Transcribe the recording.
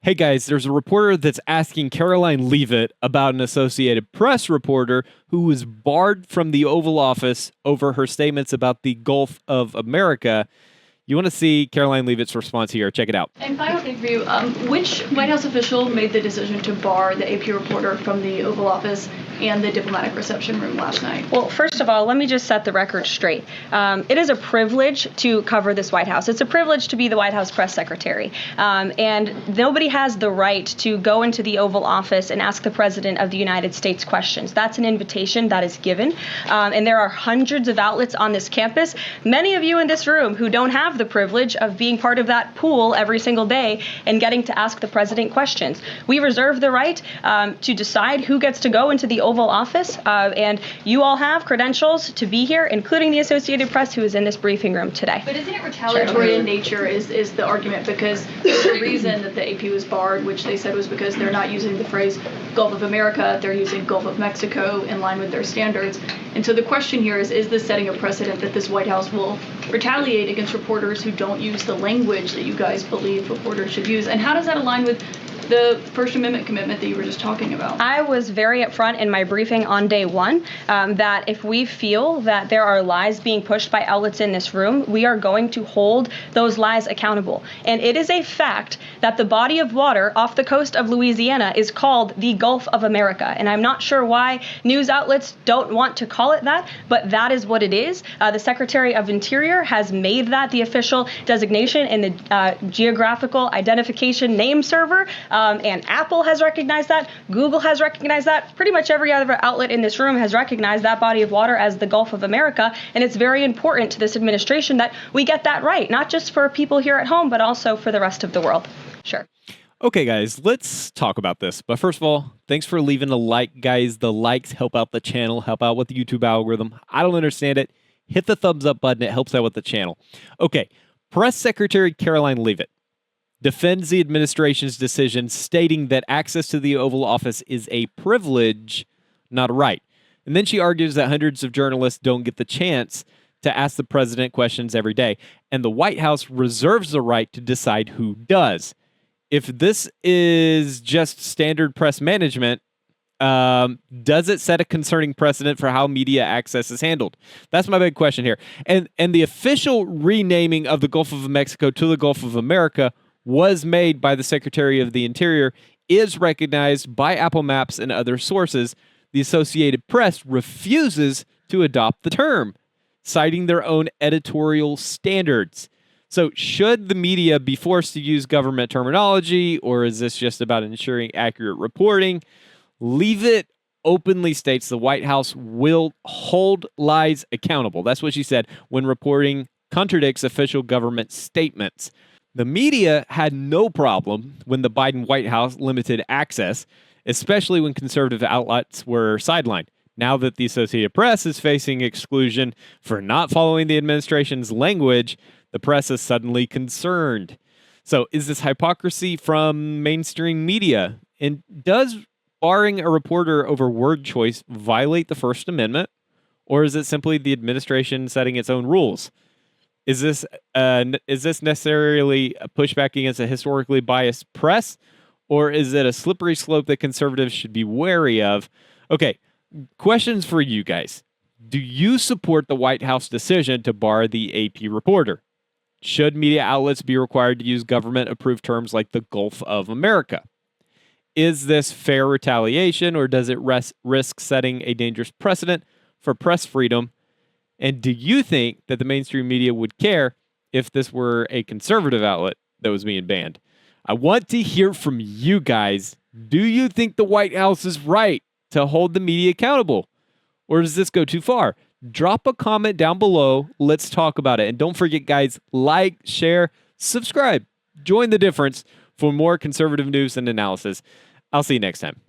Hey guys, there's a reporter that's asking Karoline Leavitt about an Associated Press reporter who was barred from the Oval Office over her statements about the Gulf of America. You want to see Karoline Leavitt's response here? Check it out. And final thing for you, which White House official made the decision to bar the AP reporter from the Oval Office and the diplomatic reception room last night? Well, first of all, let me just set the record straight. It is a privilege to cover this White House. It's a privilege to be the White House press secretary. And nobody has the right to go into the Oval Office and ask the President of the United States questions. That's an invitation that is given. And there are hundreds of outlets on this campus, many of you in this room who don't have the privilege of being part of that pool every single day and getting to ask the President questions. We reserve the right to decide who gets to go into the Oval Office, and you all have credentials to be here, including the Associated Press, who is in this briefing room today. But isn't it retaliatory in nature is the argument, because the reason that the AP was barred, which they said was because they're not using the phrase Gulf of America, they're using Gulf of Mexico in line with their standards. And so the question here is this setting a precedent that this White House will retaliate against reporters who don't use the language that you guys believe reporters should use? And how does that align with the First Amendment commitment that you were just talking about? I was very upfront in my briefing on day one that if we feel that there are lies being pushed by outlets in this room, we are going to hold those lies accountable. And it is a fact that the body of water off the coast of Louisiana is called the Gulf of America. And I'm not sure why news outlets don't want to call it that, but that is what it is. The Secretary of Interior has made that the official designation in the geographical identification name server. And Apple has recognized that. Google has recognized that. Pretty much every other outlet in this room has recognized that body of water as the Gulf of America. And it's very important to this administration that we get that right, not just for people here at home, but also for the rest of the world. Sure. Okay, guys, let's talk about this. But first of all, thanks for leaving a like, guys. The likes help out the channel, help out with the YouTube algorithm. I don't understand it. Hit the thumbs up button. It helps out with the channel. Okay, Press Secretary Karoline Leavitt defends the administration's decision, stating that access to the Oval Office is a privilege, not a right. And then she argues that hundreds of journalists don't get the chance to ask the president questions every day, and the White House reserves the right to decide who does. If this is just standard press management, does it set a concerning precedent for how media access is handled? That's my big question here. And the official renaming of the Gulf of Mexico to the Gulf of America was made by the Secretary of the Interior, is recognized by Apple Maps and other sources. The Associated Press refuses to adopt the term, citing their own editorial standards. So should the media be forced to use government terminology, or is this just about ensuring accurate reporting? Leavitt openly states the White House will hold lies accountable. That's what she said when reporting contradicts official government statements. The media had no problem when the Biden White House limited access, especially when conservative outlets were sidelined. Now that the Associated Press is facing exclusion for not following the administration's language, the press is suddenly concerned. So is this hypocrisy from mainstream media? And does barring a reporter over word choice violate the First Amendment? Or is it simply the administration setting its own rules? Is this necessarily a pushback against a historically biased press, or is it a slippery slope that conservatives should be wary of? Okay, questions for you guys. Do you support the White House decision to bar the AP reporter? Should media outlets be required to use government-approved terms like the Gulf of America? Is this fair retaliation, or does it risk setting a dangerous precedent for press freedom? And do you think that the mainstream media would care if this were a conservative outlet that was being banned? I want to hear from you guys. Do you think the White House is right to hold the media accountable? Or does this go too far? Drop a comment down below. Let's talk about it. And don't forget, guys, like, share, subscribe. Join the difference for more conservative news and analysis. I'll see you next time.